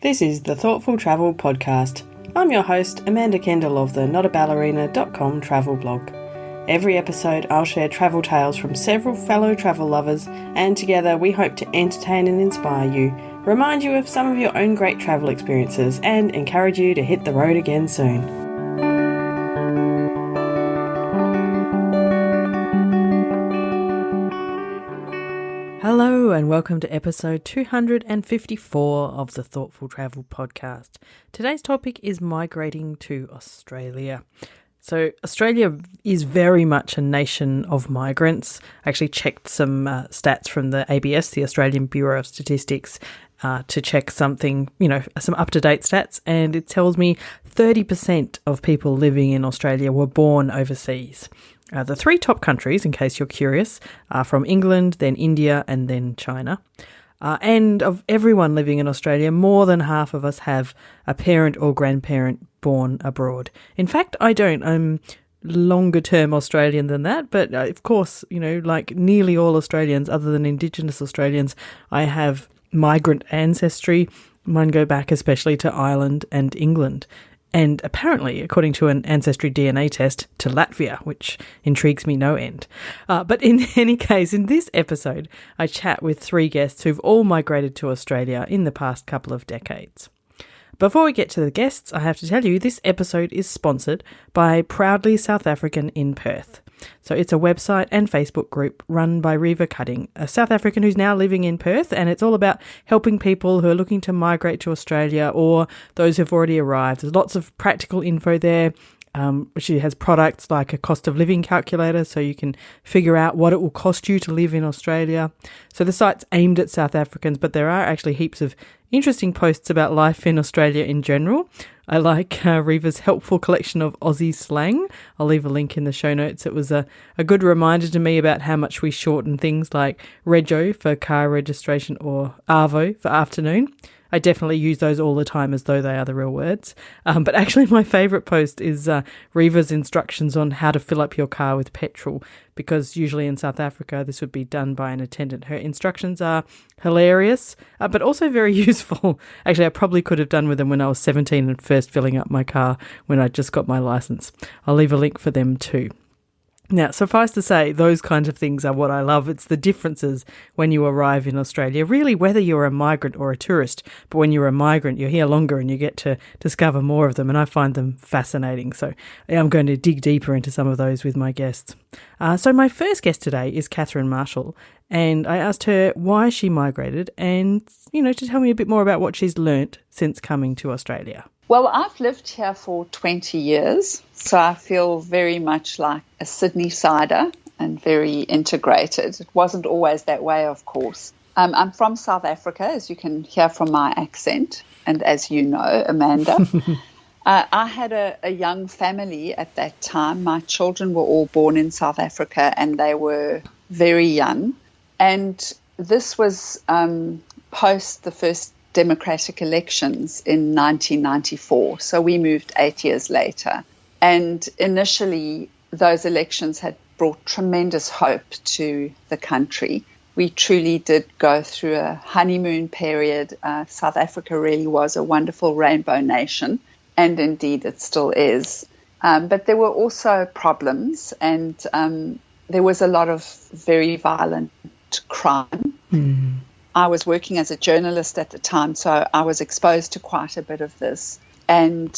This is the Thoughtful Travel Podcast. I'm your host, Amanda Kendall of the notaballerina.com travel blog. Every episode I'll share travel tales from several fellow travel lovers, and together we hope to entertain and inspire you, remind you of some of your own great travel experiences, and encourage you to hit the road again soon. Hello and welcome to episode 254 of the Thoughtful Travel Podcast. Today's topic is migrating to Australia. So Australia is very much a nation of migrants. I actually checked some stats from the ABS, the Australian Bureau of Statistics, to check something, some up-to-date stats, and it tells me 30% of people living in Australia were born overseas. The three top countries, in case you're curious, are from England, then India, and then China. And of everyone living in Australia, more than half of us have a parent or grandparent born abroad. In fact, I don't. I'm longer term Australian than that, but of course, like nearly all Australians, other than Indigenous Australians, I have migrant ancestry. Mine go back especially to Ireland and England. And apparently, according to an ancestry DNA test, to Latvia, which intrigues me no end. But in any case, in this episode, I chat with three guests who've all migrated to Australia in the past couple of decades. Before we get to the guests, I have to tell you this episode is sponsored by Proudly South African in Perth. So it's a website and Facebook group run by Reva Cutting, a South African who's now living in Perth, and it's all about helping people who are looking to migrate to Australia or those who've already arrived. There's lots of practical info there. She has products like a cost of living calculator, so you can figure out what it will cost you to live in Australia. So the site's aimed at South Africans, but there are actually heaps of interesting posts about life in Australia in general. I like Reva's helpful collection of Aussie slang. I'll leave a link in the show notes. It was a good reminder to me about how much we shorten things like rego for car registration or arvo for afternoon. I definitely use those all the time as though they are the real words. But actually my favourite post is Reva's instructions on how to fill up your car with petrol, because usually in South Africa this would be done by an attendant. Her instructions are hilarious, but also very useful. Actually, I probably could have done with them when I was 17 and first filling up my car when I just got my licence. I'll leave a link for them too. Now, suffice to say, those kinds of things are what I love. It's the differences when you arrive in Australia, really whether you're a migrant or a tourist. But when you're a migrant, you're here longer and you get to discover more of them, and I find them fascinating. So I'm going to dig deeper into some of those with my guests. So my first guest today is Catherine Marshall, and I asked her why she migrated and, to tell me a bit more about what she's learnt since coming to Australia. Well, I've lived here for 20 years, so I feel very much like a Sydney-sider and very integrated. It wasn't always that way, of course. I'm from South Africa, as you can hear from my accent, and as you know, Amanda. I had a young family at that time. My children were all born in South Africa, and they were very young. And this was post the first democratic elections in 1994. So we moved 8 years later. And initially, those elections had brought tremendous hope to the country. We truly did go through a honeymoon period. South Africa really was a wonderful rainbow nation, and indeed it still is. But there were also problems, and there was a lot of very violent crime. Mm. I was working as a journalist at the time, so I was exposed to quite a bit of this. And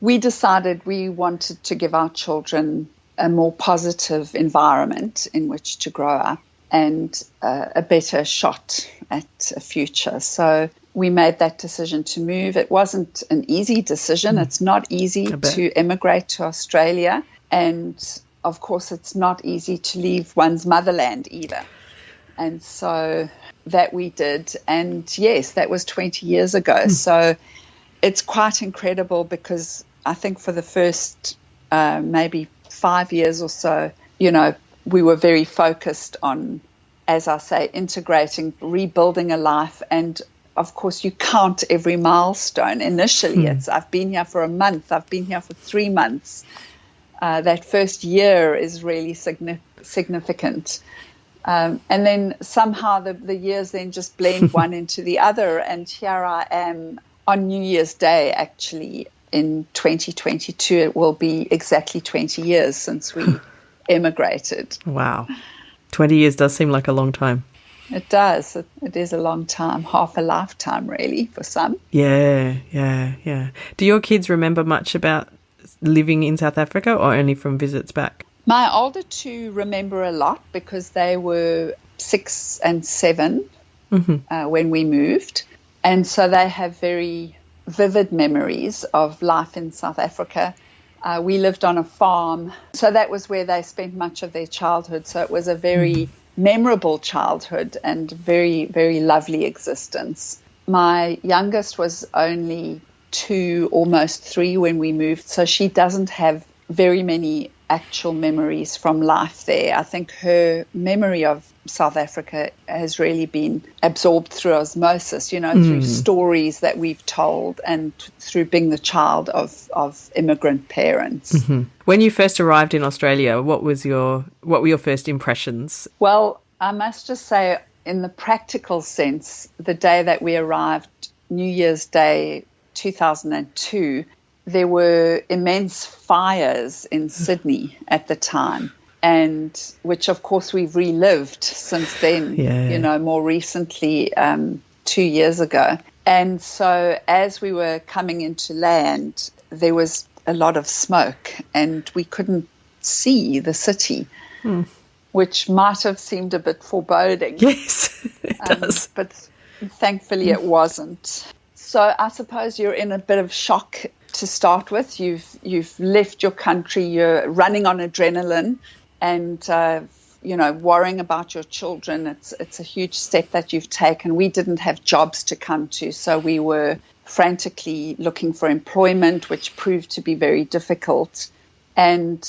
we decided we wanted to give our children a more positive environment in which to grow up and a better shot at a future. So we made that decision to move. It wasn't an easy decision. It's not easy to immigrate to Australia. And, of course, it's not easy to leave one's motherland either. And so that we did. And yes, that was 20 years ago. So it's quite incredible because I think for the first maybe 5 years or so, we were very focused on, as I say, integrating, rebuilding a life. And of course, you count every milestone. Initially, I've been here for a month. I've been here for 3 months. That first year is really significant. And then somehow the years then just blend one into the other. And here I am on New Year's Day, actually, in 2022, it will be exactly 20 years since we emigrated. Wow. 20 years does seem like a long time. It does. It is a long time, half a lifetime, really, for some. Yeah. Do your kids remember much about living in South Africa or only from visits back? My older two remember a lot because they were 6 and 7 when we moved. And so they have very vivid memories of life in South Africa. We lived on a farm, so that was where they spent much of their childhood. So it was a very memorable childhood and very, very lovely existence. My youngest was only 2, almost 3 when we moved, so she doesn't have very many actual memories from life there. I think her memory of South Africa has really been absorbed through osmosis, through stories that we've told and through being the child of immigrant parents. When you first arrived in Australia, what were your first impressions? Well, I must just say, in the practical sense, the day that we arrived, New Year's Day 2002, there were immense fires in Sydney at the time, and which, of course, we've relived since then, more recently, 2 years ago. And so as we were coming into land, there was a lot of smoke and we couldn't see the city, which might have seemed a bit foreboding. Yes, it does. But thankfully it wasn't. So I suppose you're in a bit of shock to start with. You've left your country, you're running on adrenaline and, worrying about your children. It's a huge step that you've taken. We didn't have jobs to come to, so we were frantically looking for employment, which proved to be very difficult. And,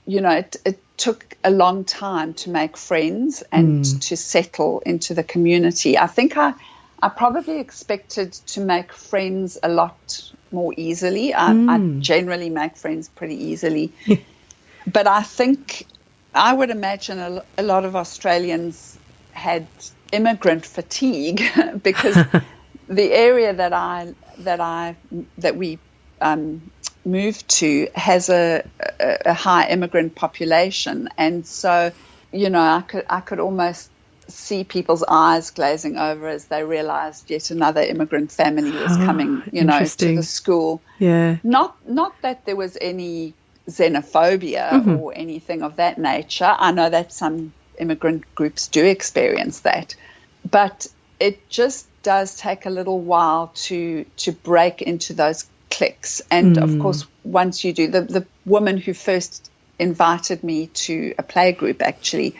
it took a long time to make friends and to settle into the community. I think I probably expected to make friends a lot more easily. I generally make friends pretty easily. But I think I would imagine a lot of Australians had immigrant fatigue because the area that we moved to has a high immigrant population, and so I could almost see people's eyes glazing over as they realized yet another immigrant family was coming, to the school. Yeah. Not that there was any xenophobia or anything of that nature. I know that some immigrant groups do experience that, but it just does take a little while to break into those cliques. And of course, once you do, the woman who first invited me to a play group, actually,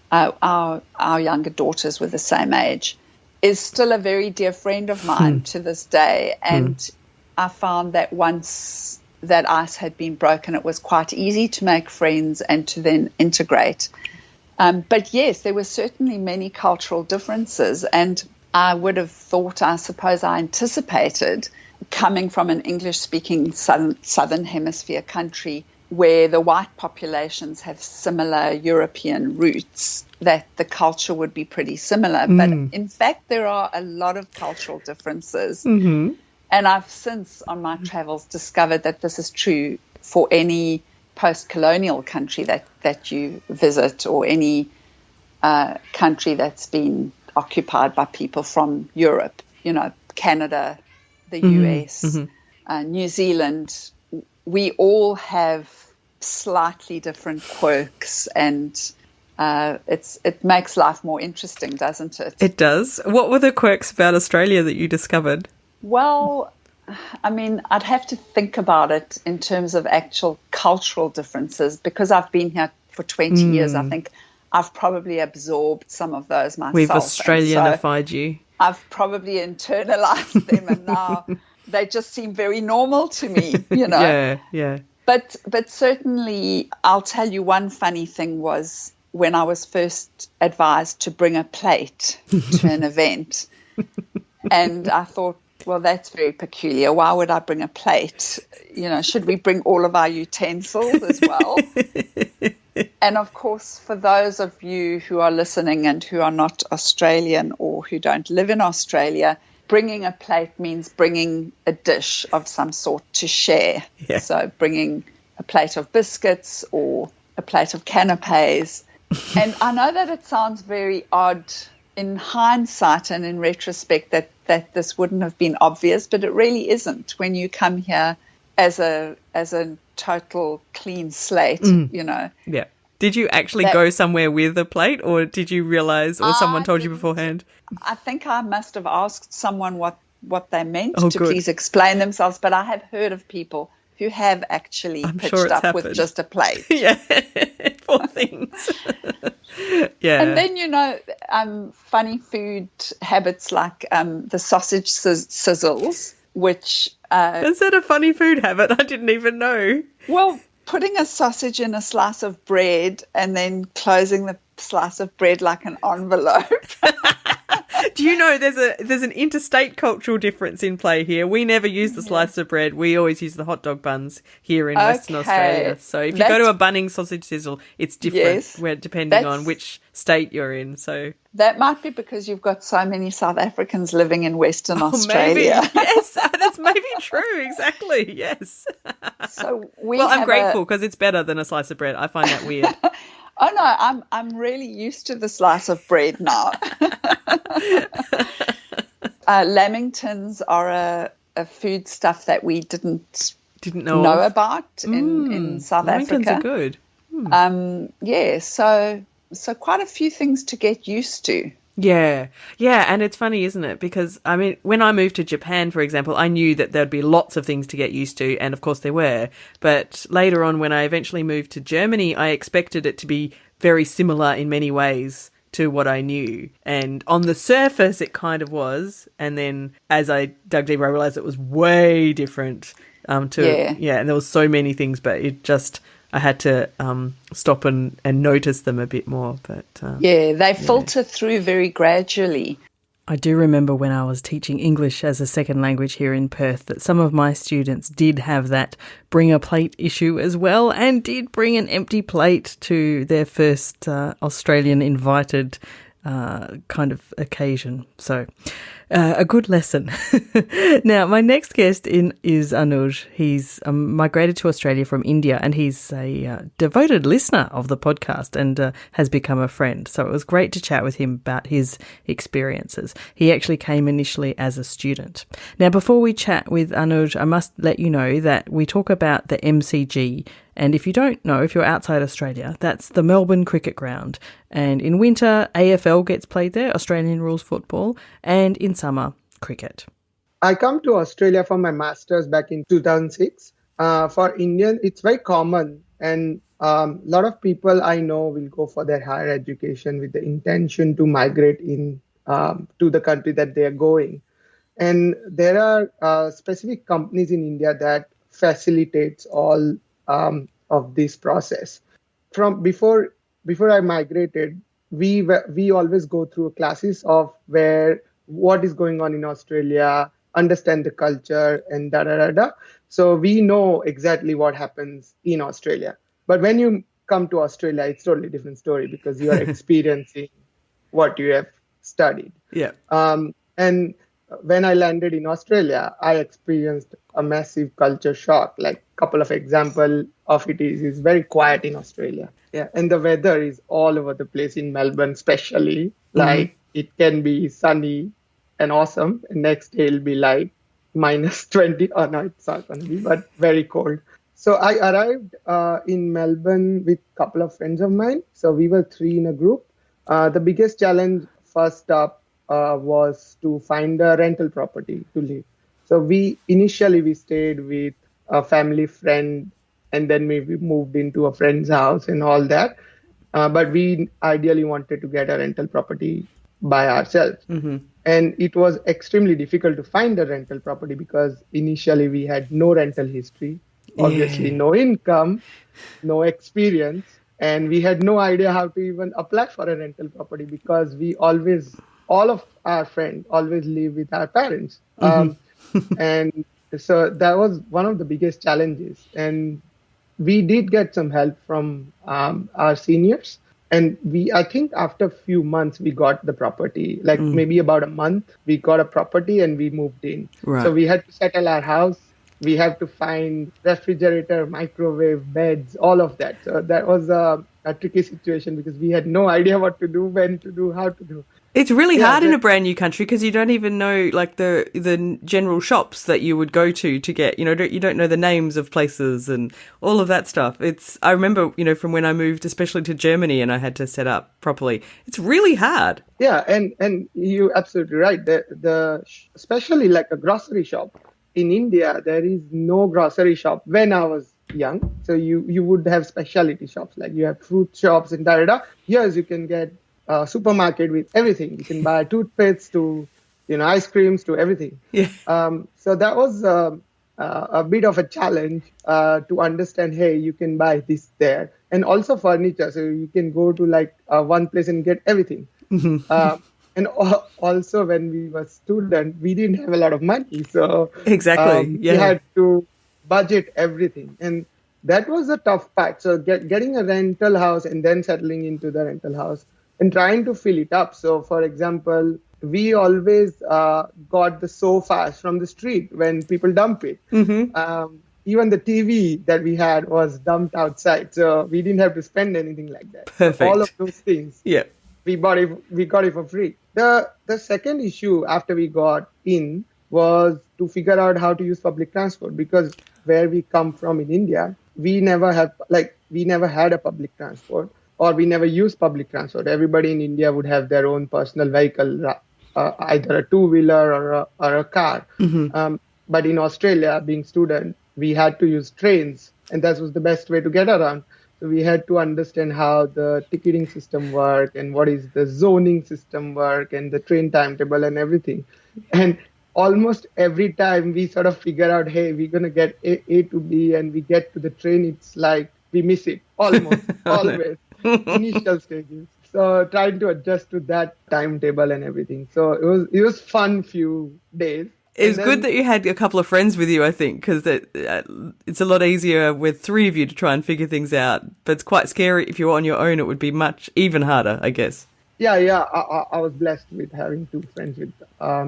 our younger daughters were the same age, is still a very dear friend of mine to this day. And I found that once that ice had been broken, it was quite easy to make friends and to then integrate. But yes, there were certainly many cultural differences, and I would have thought, I suppose I anticipated, coming from an English-speaking southern hemisphere country where the white populations have similar European roots, that the culture would be pretty similar. But in fact, there are a lot of cultural differences. And I've since, on my travels, discovered that this is true for any post-colonial country that you visit, or any country that's been occupied by people from Europe, Canada, the US, New Zealand. We all have slightly different quirks, and it makes life more interesting, doesn't it? It does. What were the quirks about Australia that you discovered? Well, I mean, I'd have to think about it in terms of actual cultural differences, because I've been here for 20 years. I think I've probably absorbed some of those myself. We've Australianified you. I've probably internalized them, and now they just seem very normal to me, Yeah. But certainly, I'll tell you, one funny thing was when I was first advised to bring a plate to an event, and I thought, well, that's very peculiar. Why would I bring a plate? Should we bring all of our utensils as well? And of course, for those of you who are listening and who are not Australian or who don't live in Australia, bringing a plate means bringing a dish of some sort to share. Yeah. So bringing a plate of biscuits or a plate of canapes. And I know that it sounds very odd in hindsight and in retrospect that this wouldn't have been obvious, but it really isn't when you come here as a total clean slate, you know. Yeah. Did you actually go somewhere with a plate, or did you realize, or someone told you beforehand? I think I must have asked someone what they meant to good. please explain themselves, but I have heard of people who have actually pitched up with just a plate. Yeah, poor things. Yeah. And then, you know, funny food habits like the sausage sizzles, which... Is that a funny food habit? I didn't even know. Well, putting a sausage in a slice of bread and then closing the slice of bread like an envelope. Do you know there's an interstate cultural difference in play here? We never use the slice of bread. We always use the hot dog buns here in Western Australia. So if you go to a Bunnings sausage sizzle, it's different depending on which state you're in. So that might be because you've got so many South Africans living in Western Australia. Maybe. Yes, that's maybe true. Exactly. Yes. So I'm grateful because it's better than a slice of bread. I find that weird. Oh no, I'm really used to the slice of bread now. Lamingtons are a food stuff that we didn't know about in South Lamingtons Africa. Are good. So quite a few things to get used to. Yeah, and it's funny, isn't it? Because, I mean, when I moved to Japan, for example, I knew that there'd be lots of things to get used to, and of course there were. But later on, when I eventually moved to Germany, I expected it to be very similar in many ways to what I knew. And on the surface, it kind of was. And then as I dug deeper, I realised it was way different. And there was so many things, but it just... I had to stop and notice them a bit more. But they filter through very gradually. I do remember when I was teaching English as a second language here in Perth that some of my students did have that bring a plate issue as well, and did bring an empty plate to their first Australian invited kind of occasion. So a good lesson. Now, my next guest is Anuj. He's migrated to Australia from India, and he's a devoted listener of the podcast and has become a friend. So it was great to chat with him about his experiences. He actually came initially as a student. Now, before we chat with Anuj, I must let you know that we talk about the MCG. And if you don't know, if you're outside Australia, that's the Melbourne Cricket Ground. And in winter, AFL gets played there, Australian rules football, and in summer, cricket. I come to Australia for my master's back in 2006. For Indian, it's very common, and a lot of people I know will go for their higher education with the intention to migrate to the country that they are going. And there are specific companies in India that facilitates all of this process. From before I migrated, we always go through classes of what is going on in Australia, understand the culture, and da. So we know exactly what happens in Australia. But when you come to Australia, it's totally different story because you are experiencing what you have studied. Yeah. And when I landed in Australia, I experienced a massive culture shock. Like a couple of examples of it is very quiet in Australia. Yeah, and the weather is all over the place in Melbourne, especially. Like it can be sunny and awesome, and next day it'll be like -20. Oh no, it's not going to be, but very cold. So I arrived in Melbourne with a couple of friends of mine. So we were 3 in a group. The biggest challenge first up was to find a rental property to live. So we stayed with a family friend, and then we moved into a friend's house and all that. But we ideally wanted to get a rental property by ourselves. Mm-hmm. And it was extremely difficult to find a rental property because initially we had no rental history, obviously no income, no experience, and we had no idea how to even apply for a rental property because all of our friends always live with our parents. And so that was one of the biggest challenges. And we did get some help from our seniors. And I think after a few months, we got the property, like maybe about a month, we got a property and we moved in. Right. So we had to settle our house. We have to find refrigerator, microwave, beds, all of that. So that was a tricky situation because we had no idea what to do, when to do, how to do. It's really hard in a brand new country because you don't even know like the general shops that you would go to get, you don't know the names of places and all of that stuff. I remember, from when I moved, especially to Germany, and I had to set up properly. It's really hard. Yeah, and you're absolutely right. Especially like a grocery shop in India, there is no grocery shop when I was young. So you would have specialty shops, like you have fruit shops and da. Here you can get supermarket with everything. You can buy toothpaste to, ice creams to everything. Yeah. So that was a bit of a challenge to understand. Hey, you can buy this there, and also furniture. So you can go to like one place and get everything. And also when we were student, we didn't have a lot of money, so exactly. We had to budget everything, and that was a tough part. So getting a rental house and then settling into the rental house and trying to fill it up. So, for example, we always got the sofas from the street when people dump it. Even the TV that we had was dumped outside, so we didn't have to spend anything like that. Perfect. So all of those things, yeah, we got it for free. The second issue after we got in was to figure out how to use public transport, because where we come from in India, we never had a public transport. Or we never use public transport. Everybody in India would have their own personal vehicle, either a two-wheeler or a car. But in Australia, being student, we had to use trains, and that was the best way to get around. So we had to understand how the ticketing system work and what is the zoning system work and the train timetable and everything. And almost every time we sort of figure out, hey, we're going to get A to B, and we get to the train, it's like we miss it almost, always. Initial stages. So trying to adjust to that timetable and everything. So it was fun few days. It's good that you had a couple of friends with you, I think, because it's a lot easier with three of you to try and figure things out. But it's quite scary if you're on your own. It would be even harder, I guess. Yeah. I was blessed with having two friends with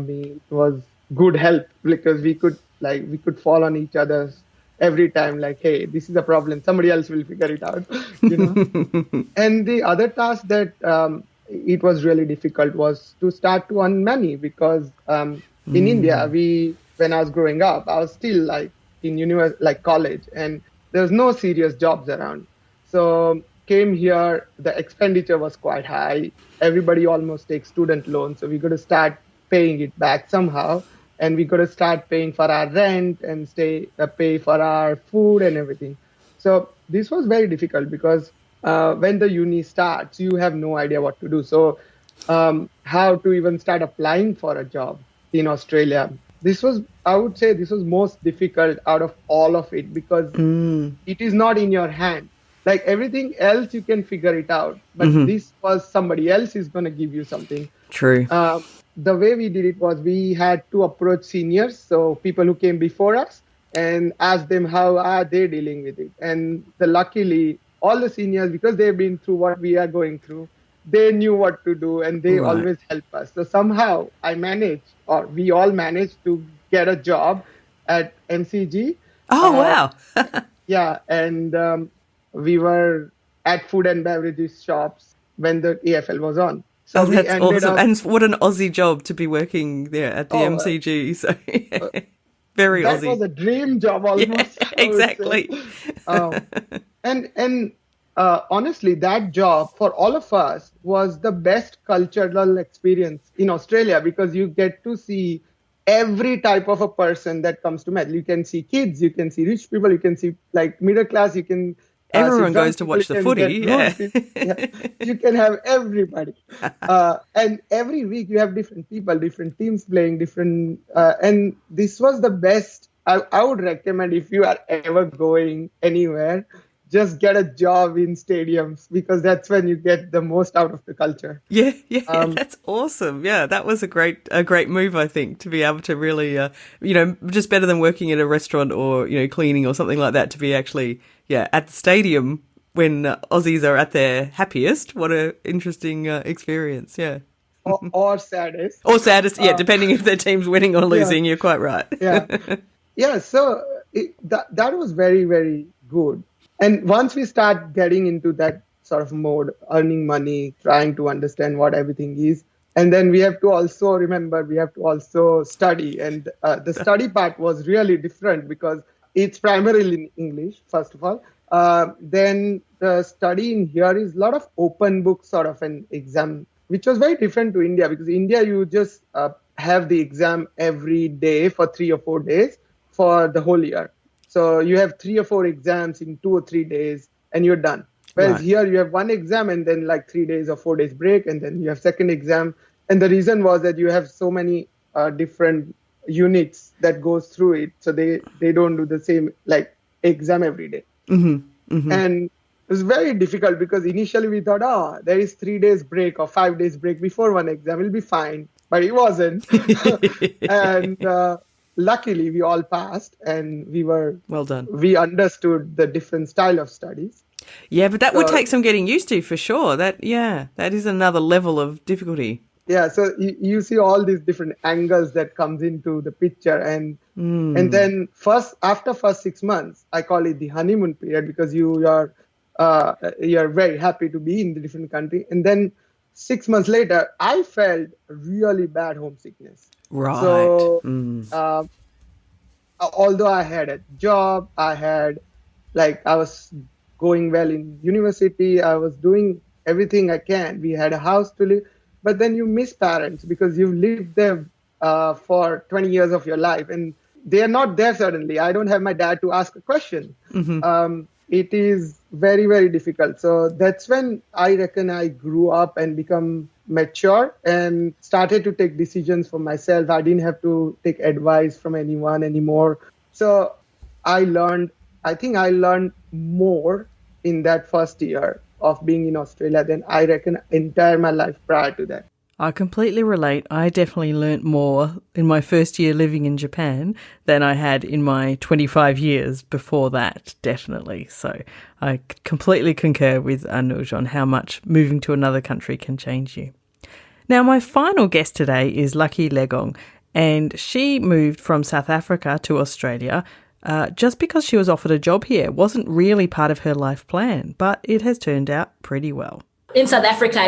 me. It was good help because we could fall on each other's every time, like, hey, this is a problem, somebody else will figure it out, And the other task that it was really difficult was to start to earn money, because in India, when I was growing up, I was still like in college, and there's no serious jobs around. So came here, the expenditure was quite high. Everybody almost takes student loans, so we got to start paying it back somehow. And we got to start paying for our rent and pay for our food and everything. So this was very difficult because when the uni starts, you have no idea what to do. So how to even start applying for a job in Australia. I would say this was most difficult out of all of it, because it is not in your hand. Like everything else, you can figure it out. But this was somebody else is going to give you something. True. The way we did it was we had to approach seniors, so people who came before us, and ask them how are they dealing with it. And luckily, all the seniors, because they've been through what we are going through, they knew what to do, and they always help us. So somehow we all managed to get a job at MCG. Oh, wow. Yeah, and we were at food and beverages shops when the EFL was on. So that's awesome. And what an Aussie job to be working there at the MCG. So very that Aussie. That was a dream job almost. Yeah, exactly. And honestly, that job for all of us was the best cultural experience in Australia, because you get to see every type of a person that comes to Met. You can see kids, you can see rich people, you can see like middle class, you can... Everyone goes to watch the footy, yeah. You can have everybody. And every week you have different people, different teams playing, different... and this was the best. I would recommend, if you are ever going anywhere, just get a job in stadiums, because that's when you get the most out of the culture. Yeah, that's awesome. Yeah, that was a great move, I think, to be able to really, just better than working at a restaurant or, cleaning or something like that, to be actually, at the stadium when Aussies are at their happiest. What an interesting experience, yeah. Or saddest. Or saddest, yeah, depending if their team's winning or losing. You're quite right. Yeah. So that was very, very good. And once we start getting into that sort of mode, earning money, trying to understand what everything is, and then we have to also remember we have to also study. And the study part was really different because it's primarily in English, first of all. Then the study in here is a lot of open book sort of an exam, which was very different to India, because India, you just have the exam every day for 3 or 4 days for the whole year. So you have 3 or 4 exams in 2 or 3 days and you're done. Whereas here you have one exam and then like 3 days or 4 days break, and then you have second exam. And the reason was that you have so many different units that goes through it. So they don't do the same like exam every day. And it was very difficult because initially we thought, there is 3 days break or 5 days break before one exam, will be fine. But it wasn't. And luckily we all passed and we were well done. We understood the different style of studies. Yeah, but that would take some getting used to for sure. That is another level of difficulty. Yeah, so you see all these different angles that comes into the picture, and then after first 6 months, I call it the honeymoon period, because you're very happy to be in the different country, and then 6 months later, I felt really bad homesickness. Right. So although I had a job, I was going well in university, I was doing everything I can. We had a house to live. But then you miss parents because you've lived there for 20 years of your life and they are not there suddenly. I don't have my dad to ask a question. It is very, very difficult. So that's when I reckon I grew up and become mature and started to take decisions for myself. I didn't have to take advice from anyone anymore. So I think I learned more in that first year of being in Australia than I reckon entire my life prior to that. I completely relate. I definitely learnt more in my first year living in Japan than I had in my 25 years before that, definitely. So I completely concur with Anuj on how much moving to another country can change you. Now, my final guest today is Lucky Legong, and she moved from South Africa to Australia just because she was offered a job here. It wasn't really part of her life plan, but it has turned out pretty well. In South Africa,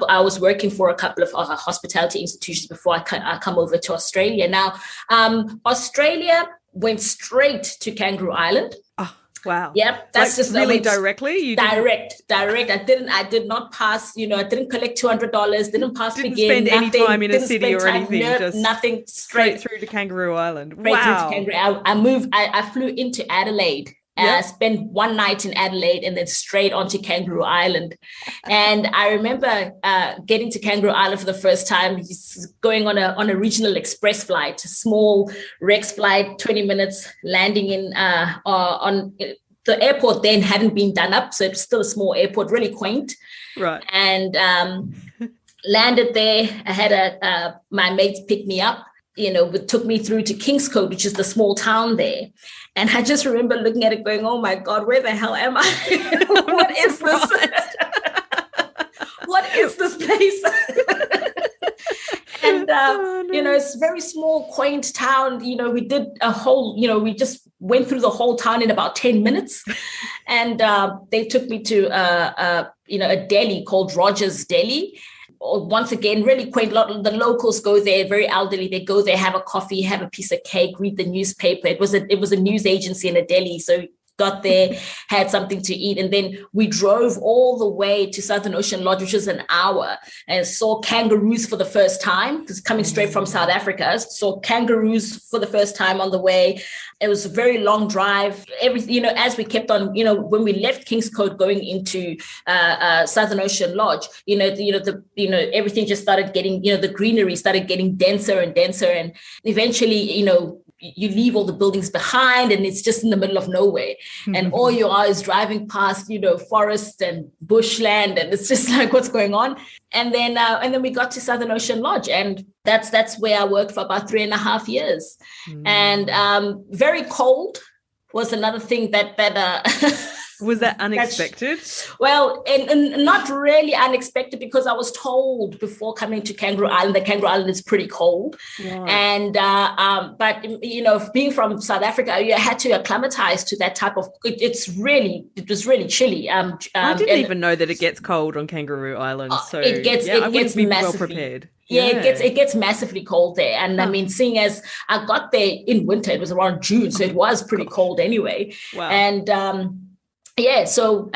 I was working for a couple of hospitality institutions before I come over to Australia. Now, Australia went straight to Kangaroo Island. Oh, wow. Yep. That's just really directly? Direct. I did not pass, I didn't collect $200, didn't pass Didn't begin. spend any time in a city or anything. Just nothing. Straight through to Kangaroo Island. Straight through to Kangaroo. I flew into Adelaide. Spent one night in Adelaide and then straight onto Kangaroo Island. And I remember getting to Kangaroo Island for the first time, going on a regional express flight, a small Rex flight, 20 minutes, landing in on the airport then hadn't been done up. So it was still a small airport, really quaint. Right. And landed there. I had my mates pick me up. It took me through to Kingscote, which is the small town there. And I just remember looking at it going, oh my God, where the hell am I? What is this? What is this place? And, it's a very small, quaint town. We did we just went through the whole town in about 10 minutes. And they took me to, a deli called Rogers Deli. Once again, really quaint. The locals go there, very elderly. They go there, have a coffee, have a piece of cake, read the newspaper. It was a news agency in a deli, so got there, had something to eat, and then we drove all the way to Southern Ocean Lodge, which was an hour, and saw kangaroos for the first time, because coming straight from South Africa, saw kangaroos for the first time on the way. It was a very long drive. As we kept on, when we left Kingscote going into Southern Ocean Lodge, everything just started getting, the greenery started getting denser and denser, and eventually, you leave all the buildings behind and it's just in the middle of nowhere. And all you are is driving past, forest and bushland. And it's just like, what's going on? And then we got to Southern Ocean Lodge, and that's where I worked for about 3.5 years. And very cold was another thing that Was that unexpected? And not really unexpected, because I was told before coming to Kangaroo Island that Kangaroo Island is pretty cold. Right. And but being from South Africa, you had to acclimatize to that type of. It was really chilly. I didn't even know that it gets cold on Kangaroo Island. So it gets massively well prepared. Yeah, it gets massively cold there. And I mean, seeing as I got there in winter, it was around June, so it was pretty cold anyway. Wow. And so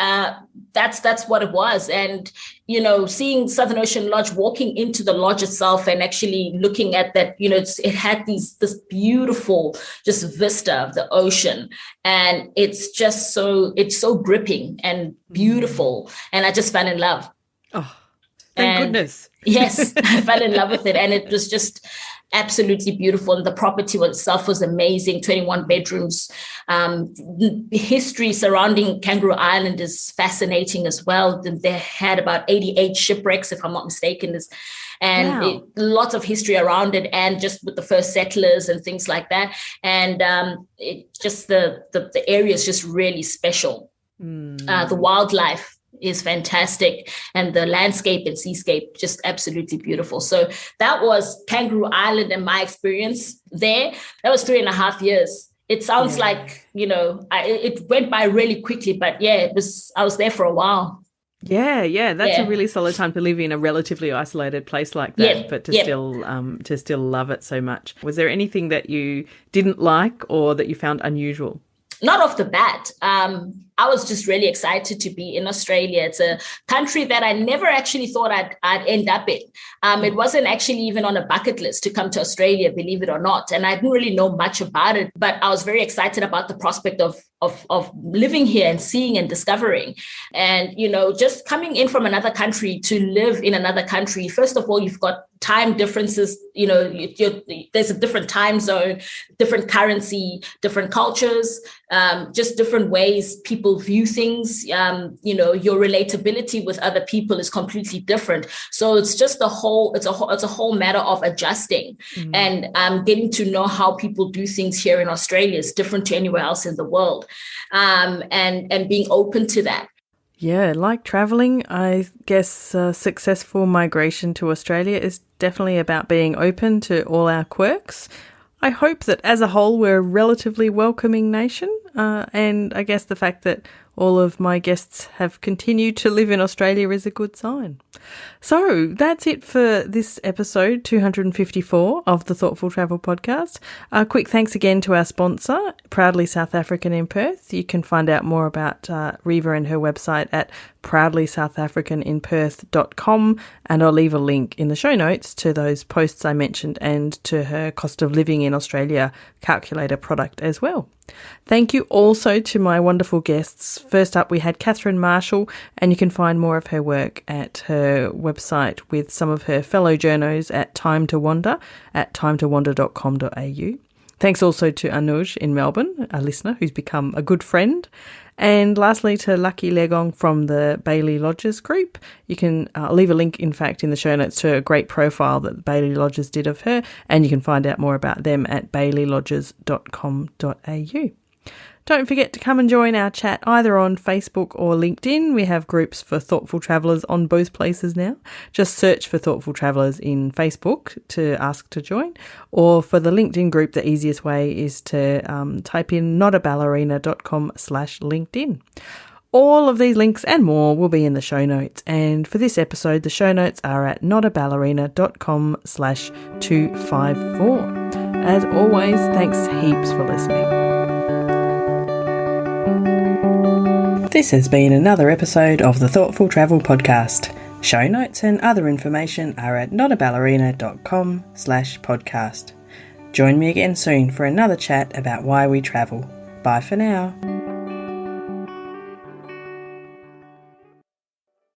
that's what it was. And seeing Southern Ocean Lodge, walking into the lodge itself and actually looking at that, it had this beautiful just vista of the ocean, and it's so gripping and beautiful, and I just fell in love. Oh, thank goodness. Yes, I fell in love with it, and it was just absolutely beautiful. And the property itself was amazing, 21 bedrooms. The history surrounding Kangaroo Island is fascinating as well. They had about 88 shipwrecks, if I'm not mistaken, and lots of history around it, and just with the first settlers and things like that. And the area is just really special. The wildlife is fantastic, and the landscape and seascape just absolutely beautiful. So that was Kangaroo Island and my experience there. That was 3.5 years. It sounds like it went by really quickly, but I was there for a while. That's a really solid time to live in a relatively isolated place like that, but to still love it so much. Was there anything that you didn't like or that you found unusual? Not off the bat. I was just really excited to be in Australia. It's a country that I never actually thought I'd end up in. It wasn't actually even on a bucket list to come to Australia, believe it or not. And I didn't really know much about it, but I was very excited about the prospect of living here and seeing and discovering. And, just coming in from another country to live in another country, first of all, you've got time differences, there's a different time zone, different currency, different cultures, just different ways people view things. Your relatability with other people is completely different. So it's just it's a whole matter of adjusting and getting to know how people do things here in Australia is different to anywhere else in the world, and being open to that. Yeah, like travelling, I guess successful migration to Australia is definitely about being open to all our quirks. I hope that as a whole we're a relatively welcoming nation, and I guess the fact that all of my guests have continued to live in Australia is a good sign. So that's it for this episode 254 of the Thoughtful Travel Podcast. A quick thanks again to our sponsor, Proudly South African in Perth. You can find out more about Reva and her website at proudlysoutafricaninperth.com, and I'll leave a link in the show notes to those posts I mentioned and to her cost of living in Australia calculator product as well. Thank you also to my wonderful guests. First up, we had Catherine Marshall, and you can find more of her work at her website with some of her fellow journos at Time to Wander at timetowander.com.au. Thanks also to Anuj in Melbourne, a listener who's become a good friend. And lastly, to Lucky Legong from the Bailey Lodges group. You can leave a link, in fact, in the show notes to a great profile that Bailey Lodges did of her, and you can find out more about them at baileylodges.com.au. Don't forget to come and join our chat either on Facebook or LinkedIn. We have groups for thoughtful travellers on both places now. Just search for Thoughtful Travellers in Facebook to ask to join. Or for the LinkedIn group, the easiest way is to type in notaballerina.com/LinkedIn. All of these links and more will be in the show notes. And for this episode, the show notes are at notaballerina.com/254. As always, thanks heaps for listening. This has been another episode of the Thoughtful Travel Podcast. Show notes and other information are at notaballerina.com/podcast. Join me again soon for another chat about why we travel. Bye for now.